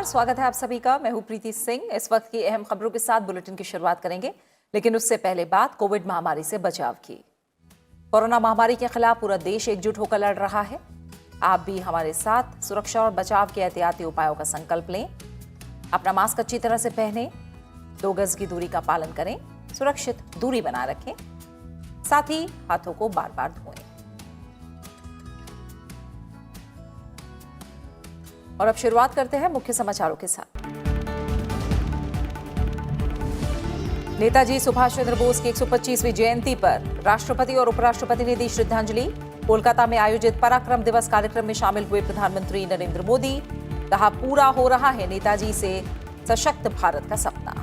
नमस्कार, स्वागत है आप सभी का। मैं हूं प्रीति सिंह। इस वक्त की अहम खबरों के साथ बुलेटिन की शुरुआत करेंगे, लेकिन उससे पहले बात कोविड महामारी से बचाव की। कोरोना महामारी के खिलाफ पूरा देश एकजुट होकर लड़ रहा है। आप भी हमारे साथ सुरक्षा और बचाव के एहतियाती उपायों का संकल्प लें। अपना मास्क अच्छी तरह से पहनें, 2 गज की दूरी का पालन करें, सुरक्षित दूरी बनाए रखें, साथ ही हाथों को बार बार धोएं। और अब शुरुआत करते हैं मुख्य समाचारों के साथ। नेताजी सुभाष चंद्र बोस की 125वीं जयंती पर राष्ट्रपति और उपराष्ट्रपति ने दी श्रद्धांजलि। कोलकाता में आयोजित पराक्रम दिवस कार्यक्रम में शामिल हुए प्रधानमंत्री नरेंद्र मोदी। कहा, पूरा हो रहा है नेताजी से सशक्त भारत का सपना।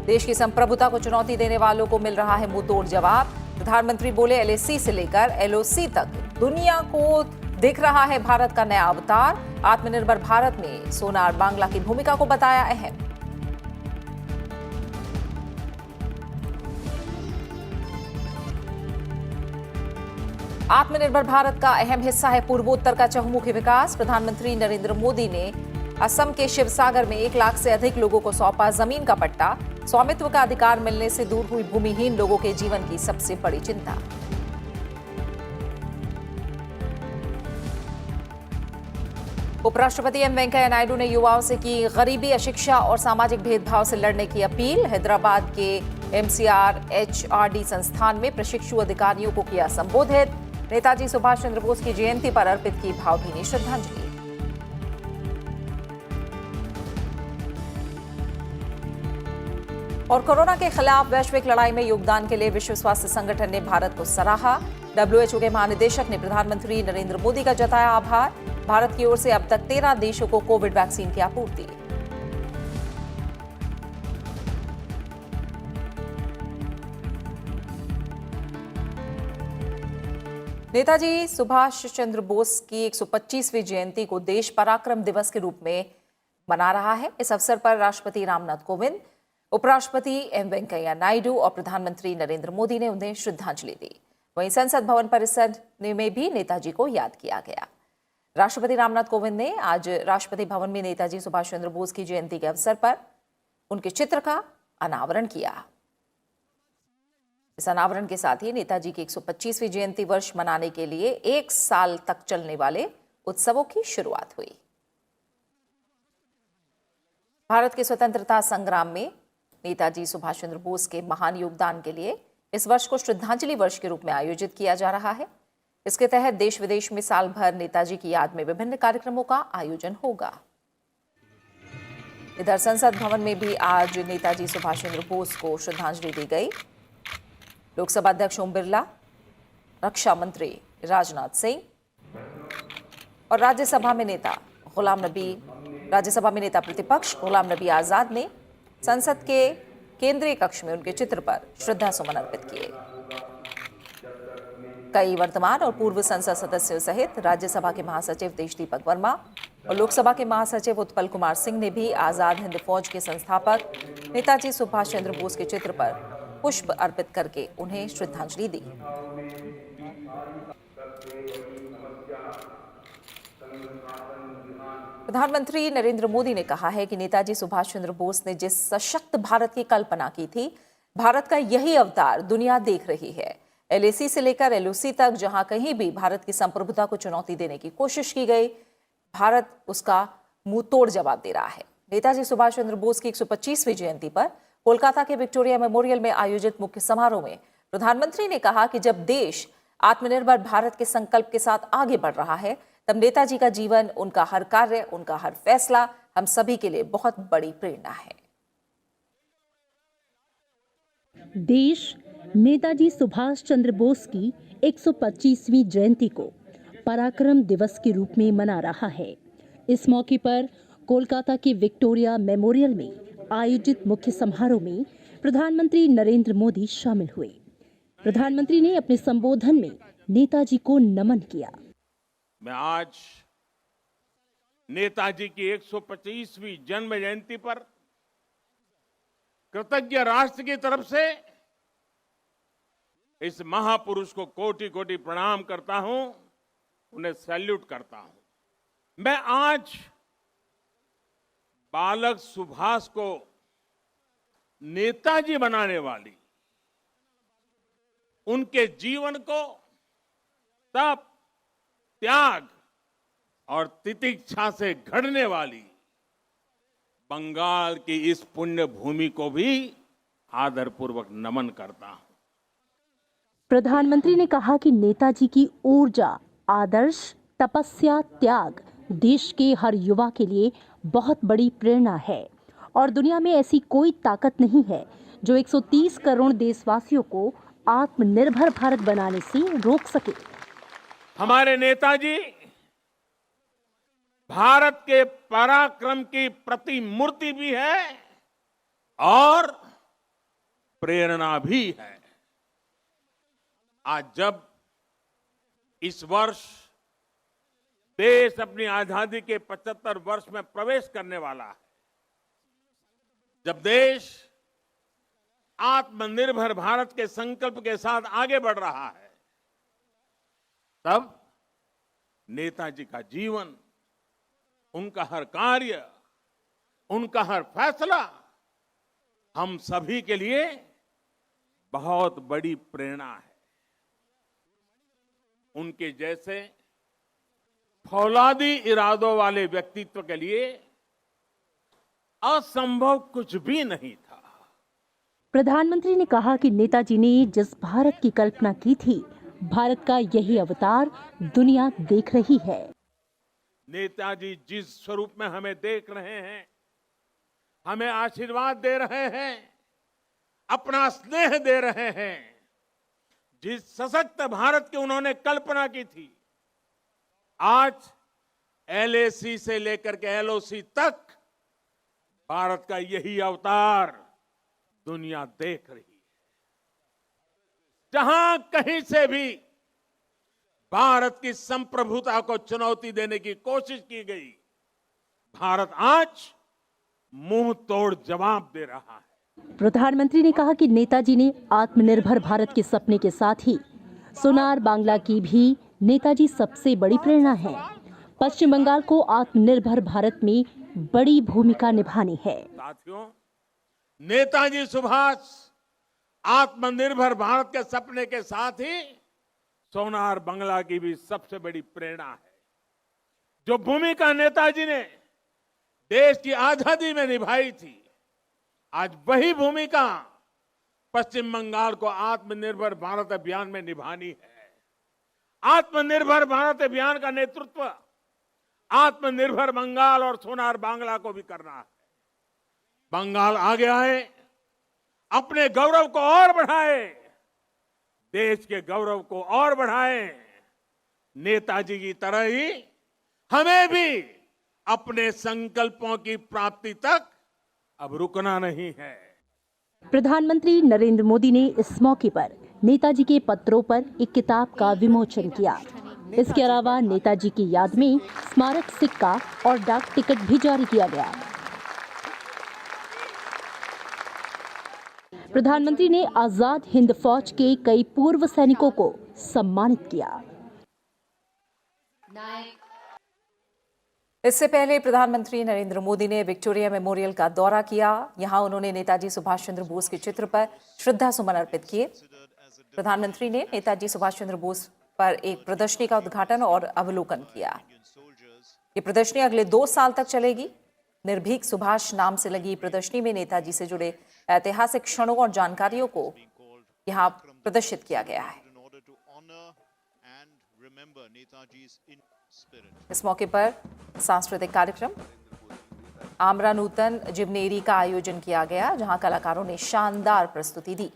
देश की संप्रभुता को चुनौती देने वालों को मिल रहा है मुंहतोड़ जवाब। प्रधानमंत्री बोले, एलएसी से लेकर एलओसी तक दुनिया को दिख रहा है भारत का नया अवतार। आत्मनिर्भर भारत में सोनार बांग्ला की भूमिका को बताया अहम। आत्मनिर्भर भारत का अहम हिस्सा है पूर्वोत्तर का चहुमुखी विकास। प्रधानमंत्री नरेंद्र मोदी ने असम के शिवसागर में 1 लाख से अधिक लोगों को सौंपा जमीन का पट्टा। स्वामित्व का अधिकार मिलने से दूर हुई भूमिहीन लोगों के जीवन की सबसे बड़ी चिंता। उपराष्ट्रपति एम वेंकैया नायडू ने युवाओं से की गरीबी, अशिक्षा और सामाजिक भेदभाव से लड़ने की अपील। हैदराबाद के एमसीआर एचआरडी संस्थान में प्रशिक्षु अधिकारियों को किया संबोधित। नेताजी सुभाष चंद्र बोस की जयंती पर अर्पित की भावभीनी श्रद्धांजलि। और कोरोना के खिलाफ वैश्विक लड़ाई में योगदान के लिए विश्व स्वास्थ्य संगठन ने भारत को सराहा। डब्ल्यूएचओ के महानिदेशक ने प्रधानमंत्री नरेंद्र मोदी का जताया आभार। भारत की ओर से अब तक 13 देशों को कोविड वैक्सीन की आपूर्ति। नेताजी सुभाष चंद्र बोस की 125वीं जयंती को देश पराक्रम दिवस के रूप में मना रहा है। इस अवसर पर राष्ट्रपति रामनाथ कोविंद, उपराष्ट्रपति एम वेंकैया नायडू और प्रधानमंत्री नरेंद्र मोदी ने उन्हें श्रद्धांजलि दी। वहीं संसद भवन परिसर में भी नेताजी को याद किया गया। राष्ट्रपति रामनाथ कोविंद ने आज राष्ट्रपति भवन में नेताजी सुभाष चंद्र बोस की जयंती के अवसर पर उनके चित्र का अनावरण किया। इस अनावरण के साथ ही नेताजी की 125वीं जयंती वर्ष मनाने के लिए 1 साल तक चलने वाले उत्सवों की शुरुआत हुई। भारत के स्वतंत्रता संग्राम में नेताजी सुभाष चंद्र बोस के महान योगदान के लिए इस वर्ष को श्रद्धांजलि वर्ष के रूप में आयोजित किया जा रहा है। इसके तहत देश विदेश में साल भर नेताजी की याद में विभिन्न कार्यक्रमों का आयोजन होगा। इधर संसद भवन में भी आज नेताजी सुभाष चंद्र बोस को श्रद्धांजलि दी गई। लोकसभा अध्यक्ष ओम बिरला, रक्षा मंत्री राजनाथ सिंह और राज्यसभा में नेता प्रतिपक्ष गुलाम नबी आजाद ने संसद के केंद्रीय कक्ष में उनके चित्र पर श्रद्धा सुमन अर्पित किए। कई वर्तमान और पूर्व संसद सदस्यों सहित राज्यसभा के महासचिव देश दीपक वर्मा और लोकसभा के महासचिव उत्पल कुमार सिंह ने भी आजाद हिंद फौज के संस्थापक नेताजी सुभाष चंद्र बोस के चित्र पर पुष्प अर्पित करके उन्हें श्रद्धांजलि दी। प्रधानमंत्री नरेंद्र मोदी ने कहा है कि नेताजी सुभाष चंद्र बोस ने जिस सशक्त भारत की कल्पना की थी, भारत का यही अवतार दुनिया देख रही है। एलएसी से लेकर एलओसी तक जहां कहीं भी भारत की संप्रभुता को चुनौती देने की कोशिश की गई, भारत उसका मुंहतोड़ जवाब दे रहा है। नेताजी सुभाष चंद्र बोस की 125वीं जयंती पर कोलकाता के विक्टोरिया मेमोरियल में आयोजित मुख्य समारोह में प्रधानमंत्री ने कहा कि जब देश आत्मनिर्भर भारत के संकल्प के साथ आगे बढ़ रहा है, तब नेताजी का जीवन, उनका हर कार्य, उनका हर फैसला हम सभी के लिए बहुत बड़ी प्रेरणा है। देश नेताजी सुभाष चंद्र बोस की 125वीं जयंती को पराक्रम दिवस के रूप में मना रहा है। इस मौके पर कोलकाता के विक्टोरिया मेमोरियल में आयोजित मुख्य समारोह में प्रधानमंत्री नरेंद्र मोदी शामिल हुए। प्रधानमंत्री ने अपने संबोधन में नेताजी को नमन किया। मैं आज नेताजी की 125वीं जन्म जयंती पर कृतज्ञ राष्ट्र की तरफ से इस महापुरुष को कोटि कोटि प्रणाम करता हूं उन्हें सैल्यूट करता हूं। मैं आज बालक सुभाष को नेताजी बनाने वाली, उनके जीवन को तप, त्याग और तितिक्षा से घड़ने वाली बंगाल की इस पुण्य भूमि को भी आदरपूर्वक नमन करता हूं। प्रधानमंत्री ने कहा कि नेताजी की ऊर्जा, आदर्श, तपस्या, त्याग देश के हर युवा के लिए बहुत बड़ी प्रेरणा है और दुनिया में ऐसी कोई ताकत नहीं है जो 130 करोड़ देशवासियों को आत्मनिर्भर भारत बनाने से रोक सके। हमारे नेताजी भारत के पराक्रम की प्रतिमूर्ति भी है और प्रेरणा भी है। आज जब इस वर्ष देश अपनी आजादी के 75 वर्ष में प्रवेश करने वाला है, जब देश आत्मनिर्भर भारत के संकल्प के साथ आगे बढ़ रहा है, तब नेताजी का जीवन, उनका हर कार्य, उनका हर फैसला हम सभी के लिए बहुत बड़ी प्रेरणा है। उनके जैसे फौलादी इरादों वाले व्यक्तित्व के लिए असंभव कुछ भी नहीं था। प्रधानमंत्री ने कहा कि नेताजी ने जिस भारत की कल्पना की थी, भारत का यही अवतार दुनिया देख रही है। नेताजी जिस स्वरूप में हमें देख रहे हैं, हमें आशीर्वाद दे रहे हैं, अपना स्नेह दे रहे हैं, जिस सशक्त भारत की उन्होंने कल्पना की थी, आज LAC से लेकर के LOC तक भारत का यही अवतार दुनिया देख रही है। जहां कहीं से भी भारत की संप्रभुता को चुनौती देने की कोशिश की गई, भारत आज मुंह तोड़ जवाब दे रहा है। प्रधानमंत्री ने कहा कि नेताजी ने आत्मनिर्भर भारत के सपने के साथ ही सोनार बांग्ला की भी नेताजी सबसे बड़ी प्रेरणा है। पश्चिम बंगाल को आत्मनिर्भर भारत में बड़ी भूमिका निभानी है। साथियों, नेताजी सुभाष आत्मनिर्भर भारत के सपने के साथ ही सोनार बांग्ला की भी सबसे बड़ी प्रेरणा है। जो भूमिका नेताजी ने देश की आजादी में निभाई थी, आज वही भूमिका पश्चिम बंगाल को आत्मनिर्भर भारत अभियान में निभानी है। आत्मनिर्भर भारत अभियान का नेतृत्व आत्मनिर्भर बंगाल और सोनार बांग्ला को भी करना है। बंगाल आगे आए, अपने गौरव को और बढ़ाए, देश के गौरव को और बढ़ाए। नेताजी की तरह ही हमें भी अपने संकल्पों की प्राप्ति तक अब रुकना नहीं है। प्रधानमंत्री नरेंद्र मोदी ने इस मौके पर नेताजी के पत्रों पर एक किताब का विमोचन किया। इसके अलावा नेताजी की याद में स्मारक सिक्का और डाक टिकट भी जारी किया गया। प्रधानमंत्री ने आजाद हिंद फौज के कई पूर्व सैनिकों को सम्मानित किया। इससे पहले प्रधानमंत्री नरेंद्र मोदी ने विक्टोरिया मेमोरियल का दौरा किया। यहां उन्होंने नेताजी सुभाष चंद्र बोस के चित्र पर श्रद्धा सुमन अर्पित किए। प्रधानमंत्री ने नेताजी सुभाष चंद्र बोस पर एक प्रदर्शनी का उद्घाटन और अवलोकन किया। ये प्रदर्शनी अगले 2 साल तक चलेगी। निर्भीक सुभाष नाम से लगी प्रदर्शनी में नेताजी से जुड़े ऐतिहासिक क्षणों और जानकारियों को यहाँ प्रदर्शित किया गया है। इस मौके पर सांस्कृतिक कार्यक्रम आमरा नूतन जिवनेरी का आयोजन किया गया, जहां कलाकारों ने शानदार प्रस्तुति दी।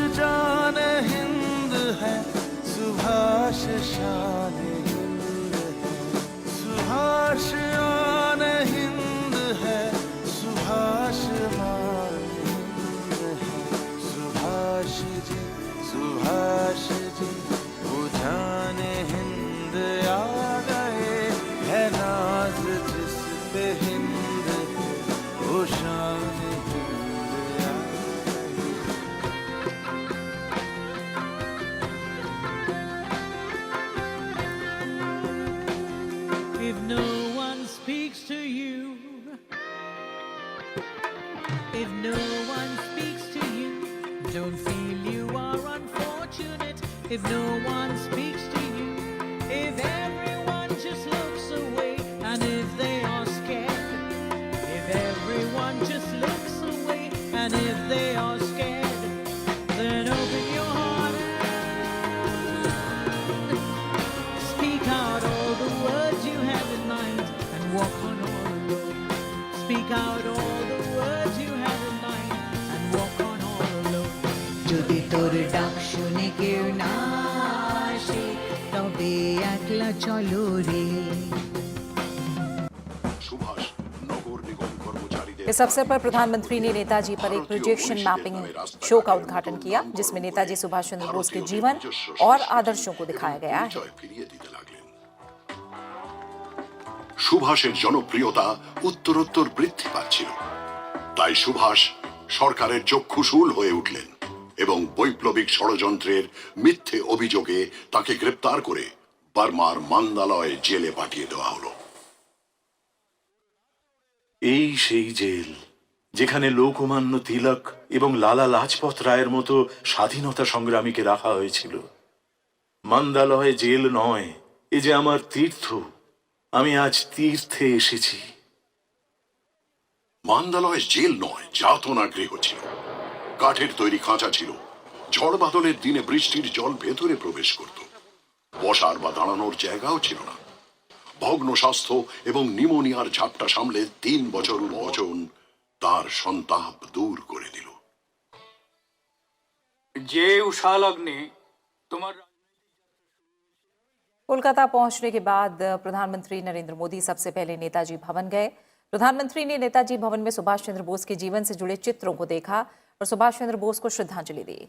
जाने If no one speaks to you, don't feel you are unfortunate. If no one speaks to you, if everyone just looks away, and if they are scared, if everyone just looks away, and if they are scared, then open your heart and speak out all the words you have in mind and walk on all alone. Speak out all the words you have in mind and walk on all alone. যদি তোর ডাক শুনে কেউ না আসে তবে একলা চলো রে। सुभाष नगर निगम कर्मचारी इस अवसर पर प्रधानमंत्री ने नेताजी पर एक प्रोजेक्शन मैपिंग शो का उद्घाटन किया, जिसमें नेताजी सुभाष चंद्र बोस के जीवन और आदर्शों को दिखाया गया है। সুভাষের জনপ্রিয়তা উত্তরোত্তর বৃদ্ধি পাচ্ছিল, তাই সুভাষ সরকারের চক্ষুশূল হয়ে উঠলেন এবং বৈপ্লবিক ষড়যন্ত্রের মিথ্যে অভিযোগে তাকে গ্রেপ্তার করে বার্মার মান্দালয় জেলে পাঠিয়ে দেওয়া হলো। এই সেই জেল যেখানে লোকমান্য তিলক এবং লালা লাজপত রায়ের মতো স্বাধীনতা সংগ্রামীকে রাখা হয়েছিল। মান্দালয় জেল নয়, এ যে আমার তীর্থ, আমি আজ তীর্থে এসেছি। মান্দালয় জেল নয়, যাতনা গৃহ ছিল। কাঠের তৈরি খাঁচা ছিল, ঝড় বাদলের দিনে বৃষ্টির জল ভেতরে প্রবেশ করত। বসার বা দাঁড়ানোর জায়গাও ছিল না। ভগ্ন স্বাস্থ্য এবং নিউমোনিয়ার ঝাপটা সামলে 3 বছর অজন তার সন্তাপ দূর করে দিল। যে उषा लग्ने তোমার कोलकाता पहुंचने के बाद प्रधानमंत्री नरेंद्र मोदी सबसे पहले नेताजी भवन गए। प्रधानमंत्री ने नेताजी भवन में सुभाष चंद्र बोस के जीवन से जुड़े चित्रों को देखा और सुभाष चंद्र बोस को श्रद्धांजलि दी।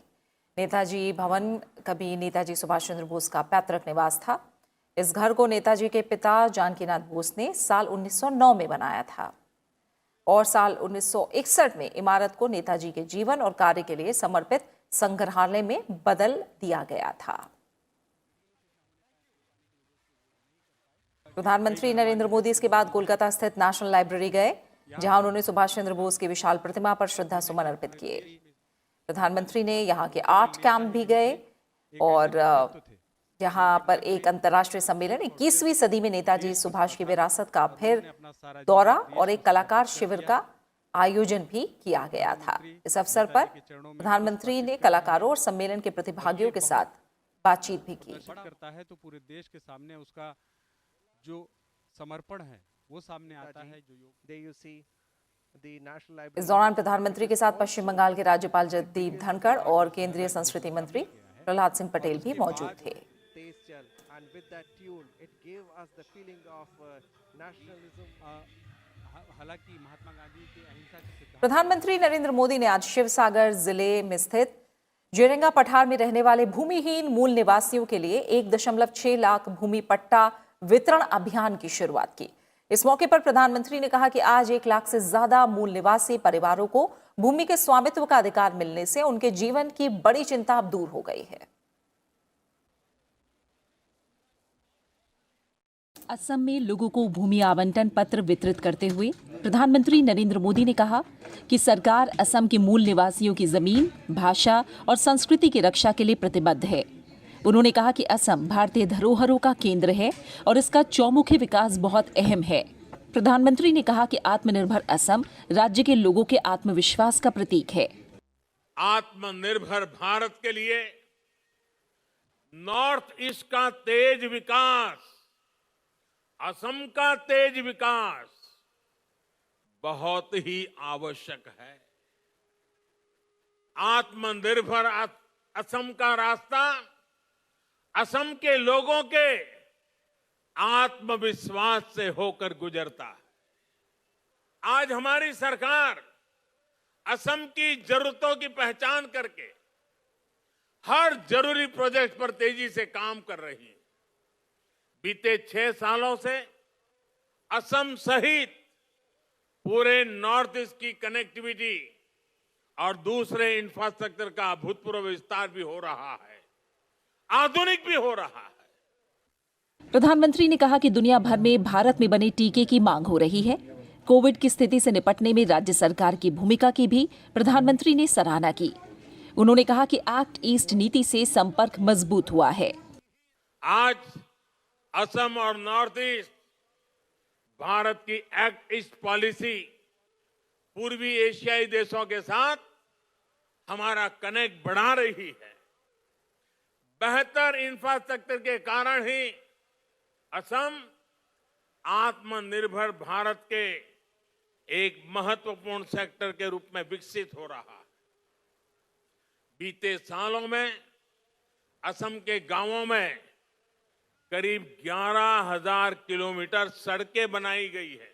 नेताजी भवन कभी नेताजी सुभाष चंद्र बोस का पैतृक निवास था। इस घर को नेताजी के पिता जानकीनाथ बोस ने साल 1909 में बनाया था और साल 1961 में इमारत को नेताजी के जीवन और कार्य के लिए समर्पित संग्रहालय में बदल दिया गया था। प्रधानमंत्री नरेंद्र मोदी इसके बाद कोलकाता स्थित नेशनल लाइब्रेरी गए, जहां उन्होंने सुभाष चंद्र बोस की विशाल प्रतिमा पर श्रद्धा सुमन अर्पित किए। प्रधानमंत्री ने यहां के 8 कैंप भी गए और जहां पर एक अंतर्राष्ट्रीय सम्मेलन 21वीं सदी में नेताजी सुभाष की विरासत का फिर दौरा और एक कलाकार शिविर का आयोजन भी किया गया था। इस अवसर पर प्रधानमंत्री ने कलाकारों और सम्मेलन के प्रतिभागियों के साथ बातचीत भी की। करता है तो पूरे देश के सामने उसका जो समर्पण है वो सामने आता है। जो इस दौरान प्रधानमंत्री के साथ पश्चिम बंगाल के राज्यपाल जगदीप धनखड़ और केंद्रीय संस्कृति मंत्री प्रहलाद सिंह पटेल भी मौजूद थे। हालांकि महात्मा गांधी के अहिंसा के सिद्धांत प्रधानमंत्री नरेंद्र मोदी ने आज शिवसागर जिले में स्थित जेरेंगा पठार में रहने वाले भूमिहीन मूल निवासियों के लिए 1.6 लाख भूमि पट्टा वितरण अभियान की शुरुआत की। इस मौके पर प्रधानमंत्री ने कहा कि आज 1 लाख से ज्यादा मूल निवासी परिवारों को भूमि के स्वामित्व का अधिकार मिलने से उनके जीवन की बड़ी चिंता अब दूर हो गई है। असम में लोगों को भूमि आवंटन पत्र वितरित करते हुए प्रधानमंत्री नरेंद्र मोदी ने कहा कि सरकार असम के मूल निवासियों की जमीन, भाषा और संस्कृति की रक्षा के लिए प्रतिबद्ध है। उन्होंने कहा कि असम भारतीय धरोहरों का केंद्र है और इसका चौमुखी विकास बहुत अहम है। प्रधानमंत्री ने कहा कि आत्मनिर्भर असम राज्य के लोगों के आत्मविश्वास का प्रतीक है। आत्मनिर्भर भारत के लिए नॉर्थ ईस्ट का तेज विकास, असम का तेज विकास बहुत ही आवश्यक है। आत्मनिर्भर असम का रास्ता असम के लोगों के आत्मविश्वास से होकर गुजरता है। आज हमारी सरकार असम की जरूरतों की पहचान करके हर जरूरी प्रोजेक्ट पर तेजी से काम कर रही है। बीते 6 सालों से असम सहित पूरे नॉर्थ ईस्ट की कनेक्टिविटी और दूसरे इंफ्रास्ट्रक्चर का अभूतपूर्व विस्तार भी हो रहा है, आधुनिक भी हो रहा है। प्रधानमंत्री ने कहा कि दुनिया भर में भारत में बने टीके की मांग हो रही है। कोविड की स्थिति से निपटने में राज्य सरकार की भूमिका की भी प्रधानमंत्री ने सराहना की। उन्होंने कहा कि एक्ट ईस्ट नीति से संपर्क मजबूत हुआ है। आज असम और नॉर्थ ईस्ट भारत की एक्ट ईस्ट पॉलिसी पूर्वी एशियाई देशों के साथ हमारा कनेक्ट बढ़ा रही है। बेहतर इंफ्रास्ट्रक्चर के कारण ही असम आत्मनिर्भर भारत के एक महत्वपूर्ण सेक्टर के रूप में विकसित हो रहा है। बीते सालों में असम के गांवों में करीब 11,000 किलोमीटर सड़कें बनाई गई है।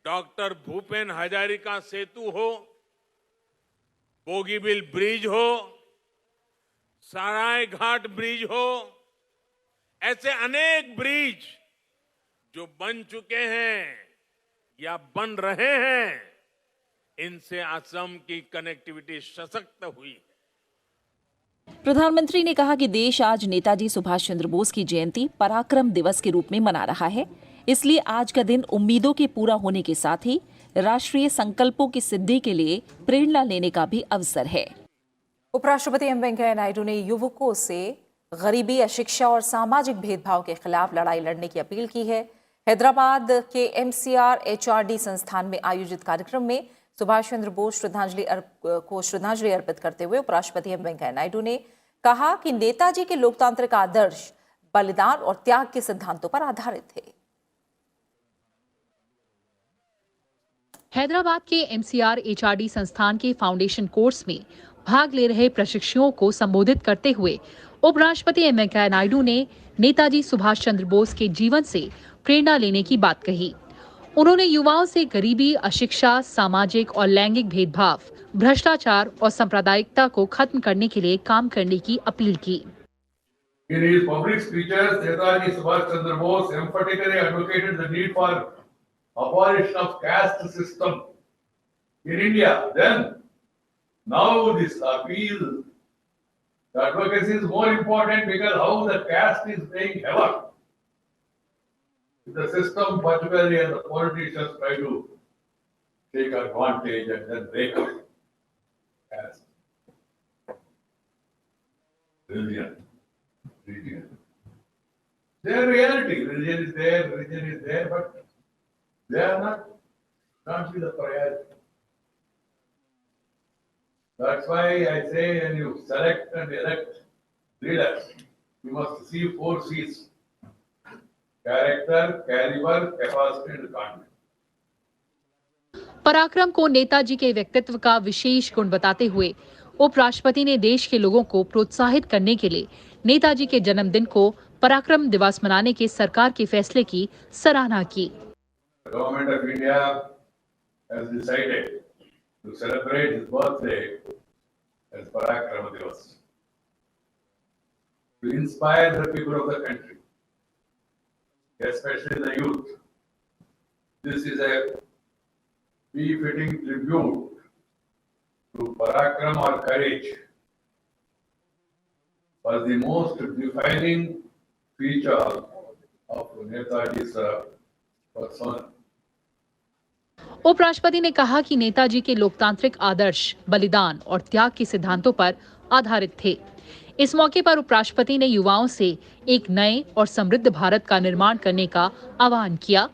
डॉक्टर भूपेन हजारिका सेतु हो, बोगीबिल ब्रिज हो, सराय घाट ब्रिज हो, ऐसे अनेक ब्रिज जो बन चुके हैं या बन रहे हैं, इनसे असम की कनेक्टिविटी सशक्त हुई है। प्रधानमंत्री ने कहा कि देश आज नेताजी सुभाष चंद्र बोस की जयंती पराक्रम दिवस के रूप में मना रहा है। इसलिए आज का दिन उम्मीदों के पूरा होने के साथ ही राष्ट्रीय संकल्पों की सिद्धि के लिए प्रेरणा लेने का भी अवसर है। उपराष्ट्रपति एम वेंकैया नायडू ने युवकों से गरीबी, अशिक्षा और सामाजिक भेदभाव के खिलाफ लड़ाई लड़ने की अपील की है। हैदराबाद के MCR HRD संस्थान में आयोजित कार्यक्रम में सुभाष चंद्र बोस को श्रद्धांजलि अर्पित करते हुए उपराष्ट्रपति एम वेंकैया नायडू ने कहा कि नेताजी के लोकतांत्रिक आदर्श बलिदान और त्याग के सिद्धांतों पर आधारित थे। हैदराबाद के MCR HRD संस्थान के फाउंडेशन कोर्स में भाग ले रहे प्रशिक्षुओं को संबोधित करते हुए उपराष्ट्रपति एम वेंकैया नायडू ने नेताजी सुभाष चंद्र बोस के जीवन से प्रेरणा लेने की बात कही। उन्होंने युवाओं से गरीबी, अशिक्षा, सामाजिक और लैंगिक भेदभाव, भ्रष्टाचार और सांप्रदायिकता को खत्म करने के लिए काम करने की अपील की। In his public speeches, Netaji Subhash Chandra Bose emphatically advocated the need for abolition of caste system in India. Then, now this appeal, the advocacy is more important because how the caste is playing havoc. The system, particularly as the politicians try to take advantage and then break up caste. Religion. Their reality, religion is there, but they are not be the priority. That's why I say when you select and elect leaders, you must see 4 C's. Character, caliber, capacity and conduct. पराक्रम को नेताजी के व्यक्तित्व का विशेष गुण बताते हुए उपराष्ट्रपति ने देश के लोगों को प्रोत्साहित करने के लिए नेताजी के जन्मदिन को पराक्रम दिवस मनाने के सरकार के फैसले की सराहना की। Government of India has decided to celebrate his birthday as Parakram Divas to inspire the people of the country, especially the youth. This is a befitting tribute to Parakram or courage, was the most defining feature of Netaji's persona. उपराष्ट्रपति ने कहा कि नेताजी के लोकतांत्रिक आदर्श बलिदान और त्याग के सिद्धांतों पर आधारित थे। इस मौके पर उपराष्ट्रपति ने युवाओं से एक नए और समृद्ध भारत का निर्माण करने का आह्वान किया।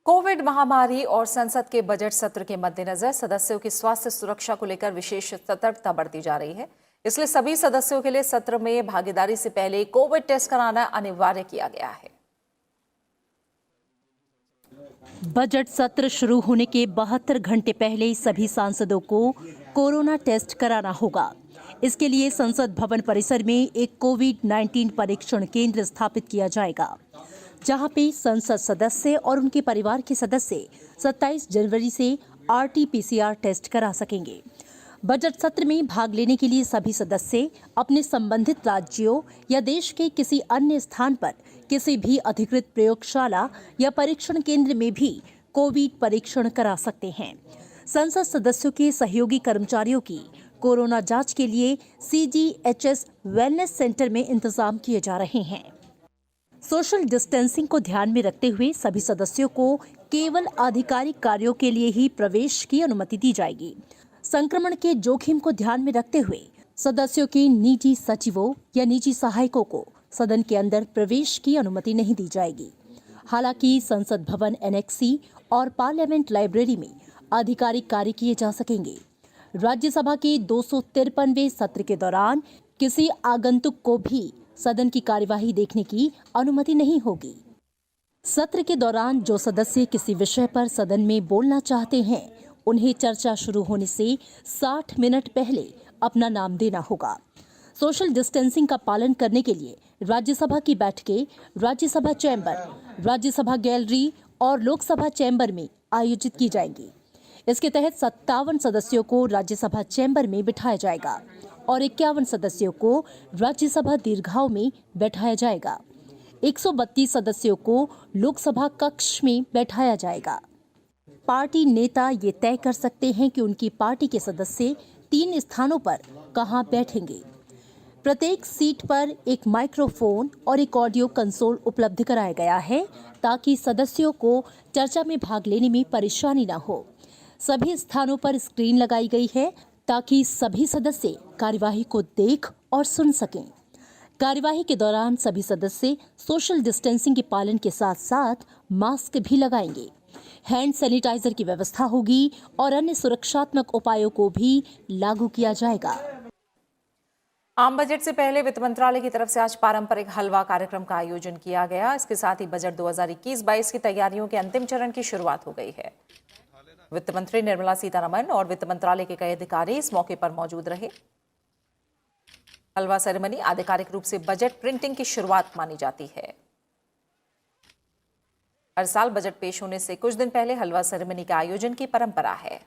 कोविड महामारी और संसद के बजट सत्र के मद्देनजर सदस्यों की स्वास्थ्य सुरक्षा को लेकर विशेष सतर्कता बरती जा रही है। इसलिए सभी सदस्यों के लिए सत्र में भागीदारी से पहले कोविड टेस्ट कराना अनिवार्य किया गया है। बजट सत्र शुरू होने के 72 घंटे पहले सभी सांसदों को कोरोना टेस्ट कराना होगा। इसके लिए संसद भवन परिसर में एक कोविड-19 परीक्षण केंद्र स्थापित किया जाएगा, जहां पे संसद सदस्य और उनके परिवार के सदस्य 27 जनवरी से RT-PCR टेस्ट करा सकेंगे। बजट सत्र में भाग लेने के लिए सभी सदस्य अपने संबंधित राज्यों या देश के किसी अन्य स्थान पर किसी भी अधिकृत प्रयोगशाला या परीक्षण केंद्र में भी कोविड परीक्षण करा सकते हैं। संसद सदस्यों के सहयोगी कर्मचारियों की कोरोना जांच के लिए CGHS वेलनेस सेंटर में इंतजाम किए जा रहे हैं। सोशल डिस्टेंसिंग को ध्यान में रखते हुए सभी सदस्यों को केवल आधिकारिक कार्यों के लिए ही प्रवेश की अनुमति दी जाएगी। संक्रमण के जोखिम को ध्यान में रखते हुए सदस्यों के निजी सचिवों या निजी सहायकों को सदन के अंदर प्रवेश की अनुमति नहीं दी जाएगी। हालांकि संसद भवन एनेक्सी और पार्लियामेंट लाइब्रेरी में आधिकारिक कार्य किए जा सकेंगे। राज्यसभा के 253वें सत्र के दौरान किसी आगंतुक को भी सदन की कार्यवाही देखने की अनुमति नहीं होगी। सत्र के दौरान जो सदस्य किसी विषय पर सदन में बोलना चाहते हैं, उन्हें चर्चा शुरू होने से 60 मिनट पहले अपना नाम देना होगा। सोशल डिस्टेंसिंग का पालन करने के लिए राज्यसभा की बैठकें राज्यसभा चैम्बर, राज्यसभा गैलरी और लोकसभा चैम्बर में आयोजित की जाएंगी। इसके तहत 57 सदस्यों को राज्यसभा चैम्बर में बिठाया जाएगा और 51 सदस्यों को राज्यसभा दीर्घाओं में बैठाया जाएगा। 132 सदस्यों को लोकसभा कक्ष में बैठाया जाएगा। पार्टी नेता ये तय कर सकते हैं कि उनकी पार्टी के सदस्य 3 स्थानों पर कहां बैठेंगे। प्रत्येक सीट पर एक माइक्रोफोन और एक ऑडियो कंसोल उपलब्ध कराया गया है ताकि सदस्यों को चर्चा में भाग लेने में परेशानी न हो। सभी स्थानों पर स्क्रीन लगाई गई है ताकि सभी सदस्य कार्यवाही को देख और सुन सकें। कार्यवाही के दौरान सभी सदस्य सोशल डिस्टेंसिंग के पालन के साथ साथ मास्क भी लगाएंगे। हैंड सैनिटाइजर की व्यवस्था होगी और अन्य सुरक्षात्मक उपायों को भी लागू किया जाएगा। आम बजट से पहले वित्त मंत्रालय की तरफ से आज पारंपरिक हलवा कार्यक्रम का आयोजन किया गया। इसके साथ ही बजट 2021-22 की तैयारियों के अंतिम चरण की शुरुआत हो गई है। वित्त मंत्री निर्मला सीतारमण और वित्त मंत्रालय के कई अधिकारी इस मौके पर मौजूद रहे। हलवा सेरेमनी आधिकारिक रूप से बजट प्रिंटिंग की शुरुआत मानी जाती है। हर साल बजट पेश होने से कुछ दिन पहले हलवा सेरेमनी के आयोजन की परंपरा है।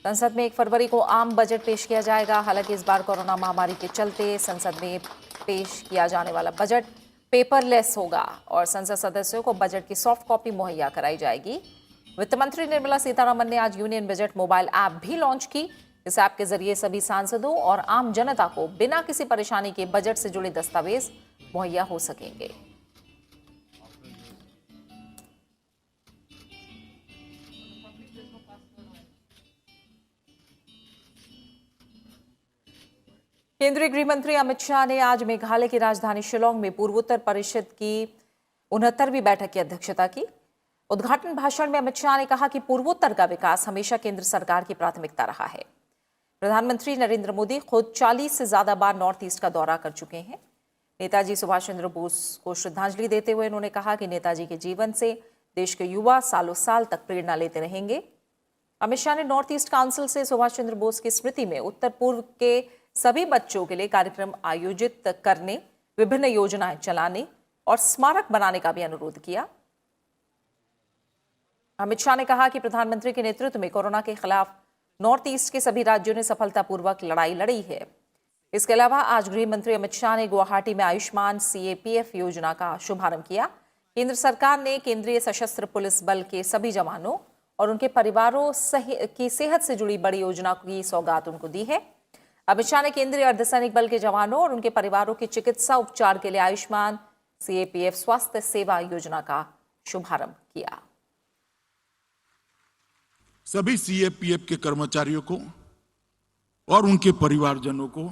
संसद में 1 फरवरी को आम बजट पेश किया जाएगा। हालांकि इस बार कोरोना महामारी के चलते संसद में पेश किया जाने वाला बजट पेपरलेस होगा और संसद सदस्यों को बजट की सॉफ्ट कॉपी मुहैया कराई जाएगी। वित्त मंत्री निर्मला सीतारमण ने आज यूनियन बजट मोबाइल ऐप भी लॉन्च की। इस ऐप के जरिए सभी सांसदों और आम जनता को बिना किसी परेशानी के बजट से जुड़े दस्तावेज मुहैया हो सकेंगे। केंद्रीय गृह मंत्री अमित शाह ने आज मेघालय की राजधानी शिलोंग में पूर्वोत्तर परिषद की 69वीं बैठक की अध्यक्षता की। उद्घाटन भाषण में अमित शाह ने कहा कि पूर्वोत्तर का विकास हमेशा केंद्र सरकार की प्राथमिकता रहा है। प्रधानमंत्री नरेंद्र मोदी खुद 40 से ज्यादा बार नॉर्थ ईस्ट का दौरा कर चुके हैं। नेताजी सुभाष चंद्र बोस को श्रद्धांजलि देते हुए उन्होंने कहा कि नेताजी के जीवन से देश के युवा सालों साल तक प्रेरणा लेते रहेंगे। अमित शाह ने नॉर्थ ईस्ट काउंसिल से सुभाष चंद्र बोस की स्मृति में उत्तर पूर्व के सभी बच्चों के लिए कार्यक्रम आयोजित करने, विभिन्न योजनाएं चलाने और स्मारक बनाने का भी अनुरोध किया। अमित शाह ने कहा कि प्रधानमंत्री के नेतृत्व में कोरोना के खिलाफ नॉर्थ ईस्ट के सभी राज्यों ने सफलतापूर्वक लड़ाई लड़ी है। इसके अलावा आज गृह मंत्री अमित शाह ने गुवाहाटी में आयुष्मान CAPF योजना का शुभारंभ किया। केंद्र सरकार ने केंद्रीय सशस्त्र पुलिस बल के सभी जवानों और उनके परिवारों की सेहत से जुड़ी बड़ी योजना की सौगात उनको दी है। अमित शाह ने केंद्रीय अर्धसैनिक बल के जवानों और उनके परिवारों के चिकित्सा उपचार के लिए आयुष्मान CAPF स्वास्थ्य सेवा योजना का शुभारंभ किया। सभी CAPF के कर्मचारियों को और उनके परिवारजनों को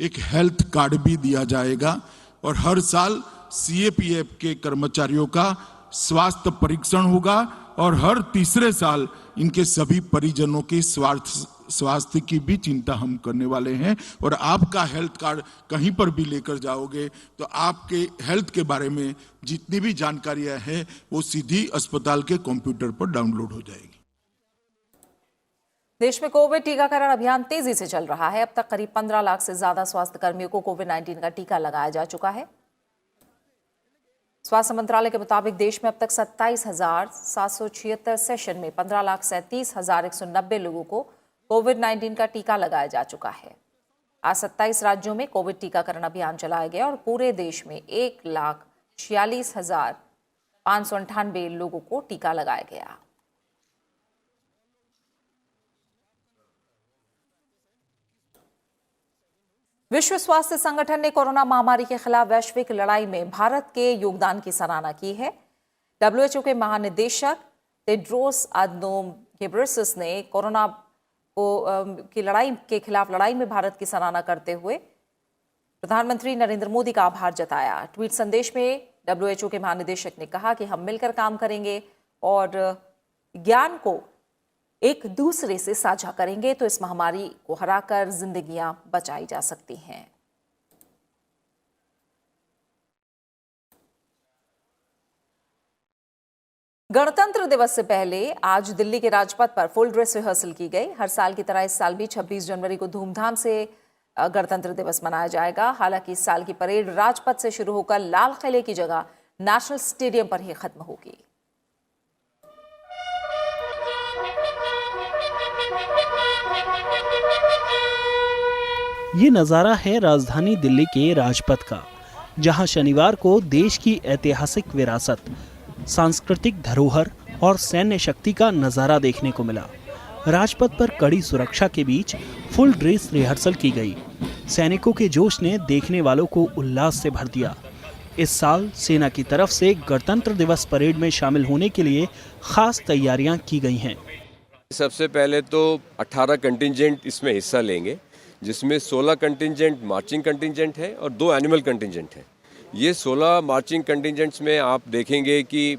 एक हेल्थ कार्ड भी दिया जाएगा और हर साल CAPF के कर्मचारियों का स्वास्थ्य परीक्षण होगा और हर तीसरे साल इनके सभी परिजनों के स्वास्थ्य की भी चिंता हम करने वाले हैं। और आपका हेल्थ कार्ड कहीं पर भी लेकर जाओगे तो आपके हेल्थ के बारे में जितनी भी जानकारियां हैं वो सीधी अस्पताल के कंप्यूटर पर डाउनलोड हो जाएगी। देश में कोविड टीकाकरण अभियान तेजी से चल रहा है। अब तक करीब 15 लाख से ज्यादा स्वास्थ्य कर्मियों को कोविड-19 का टीका लगाया जा चुका है। स्वास्थ्य मंत्रालय के मुताबिक देश में अब तक 27,776 सेशन में 15,37,190 लोगों को कोविड-19 का टीका लगाया जा चुका है। आज 27 राज्यों में कोविड टीकाकरण अभियान चलाया गया और पूरे देश में 1,46,598 लोगों को टीका लगाया गया। विश्व स्वास्थ्य संगठन ने कोरोना महामारी के खिलाफ वैश्विक लड़ाई में भारत के योगदान की सराहना की है। WHO के महानिदेशक टेड्रोस अदनोम घेब्रेयेसस ने कोरोना की लड़ाई के खिलाफ लड़ाई में भारत की सराहना करते हुए प्रधानमंत्री नरेंद्र मोदी का आभार जताया। ट्वीट संदेश में WHO के महानिदेशक ने कहा कि हम मिलकर काम करेंगे और ज्ञान को एक दूसरे से साझा करेंगे तो इस महामारी को हराकर जिंदगियां बचाई जा सकती हैं। गणतंत्र दिवस से पहले आज दिल्ली के राजपथ पर फुल ड्रेस रिहर्सल की गई। हर साल की तरह इस साल भी 26 जनवरी को धूमधाम से गणतंत्र दिवस मनाया जाएगा। हालांकि इस साल की परेड राजपथ से शुरू होकर लाल किले की जगह नेशनल स्टेडियम पर ही खत्म होगी। ये नज़ारा है राजधानी दिल्ली के राजपथ का, जहां शनिवार को देश की ऐतिहासिक विरासत, सांस्कृतिक धरोहर और सैन्य शक्ति का नज़ारा देखने को मिला। राजपथ पर कड़ी सुरक्षा के बीच फुल ड्रेस रिहर्सल की गई। सैनिकों के जोश ने देखने वालों को उल्लास से भर दिया। इस साल सेना की तरफ से गणतंत्र दिवस परेड में शामिल होने के लिए खास तैयारियां की गई हैं। सबसे पहले तो 18 कंटिंजेंट इसमें हिस्सा लेंगे, जिसमें 16 कंटिंजेंट मार्चिंग कंटिंजेंट है और 2 एनिमल कंटिंजेंट है। ये 16 मार्चिंग कंटिंजेंट्स में आप देखेंगे कि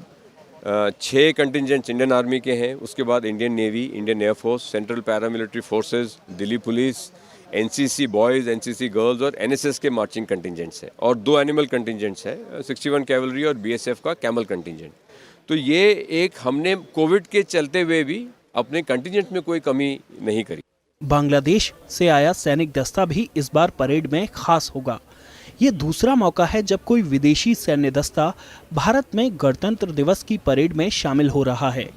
6 कंटिंजेंट्स इंडियन आर्मी के हैं, उसके बाद Indian navy, Indian air force, central paramilitary forces, Delhi police, NCC boys, NCC girls और एनएसएस के मार्चिंग कंटिंजेंट्स हैं और 2 एनिमल कंटिंजेंट्स हैं, 61 कैवलरी और बीएसएफ का कैमल कंटिंजेंट। तो ये एक हमने कोविड के चलते हुए भी अपने कंटिंजेंट में कोई कमी नहीं करी। बांग्लादेश से आया सैनिक दस्ता भी इस बार परेड में खास होगा। ये दूसरा मौका है जब कोई विदेशी सैन्य दस्ता भारत में गणतंत्र दिवस की परेड में शामिल हो रहा है।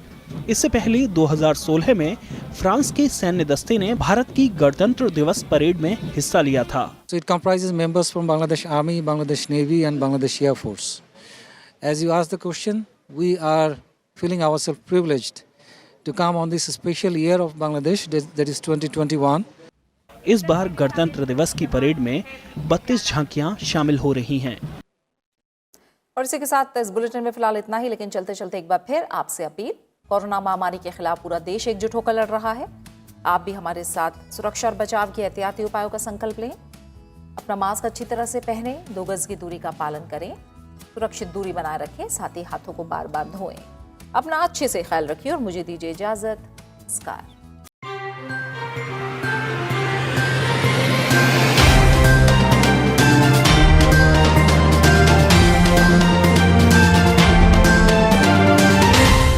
इससे पहले 2016 में फ्रांस के सैन्य दस्ते ने भारत की गणतंत्र दिवस परेड में हिस्सा लिया था। So it comprises members from Bangladesh Army, Bangladesh Navy and Bangladesh Air Force. As you asked the question, we are feeling ourselves privileged to come on this special year of Bangladesh, that is 2021. इस बार गणतंत्र दिवस की parade में 32 झांकियां शामिल हो रही हैं। और इसी के साथ इस बुलेटिन में फिलहाल इतना ही, लेकिन चलते चलते एक बार फिर आपसे अपील। कोरोना महामारी के खिलाफ पूरा देश एकजुट होकर लड़ रहा है। आप भी हमारे साथ सुरक्षा और बचाव के एहतियाती उपायों का संकल्प लें। अपना मास्क अच्छी तरह से पहनें, 2 गज की दूरी का पालन करें, सुरक्षित दूरी बनाए रखें, साथ ही हाथों को बार बार धोएं। अपना अच्छे से ख्याल रखिए और मुझे दीजिए इजाजत। नमस्कार।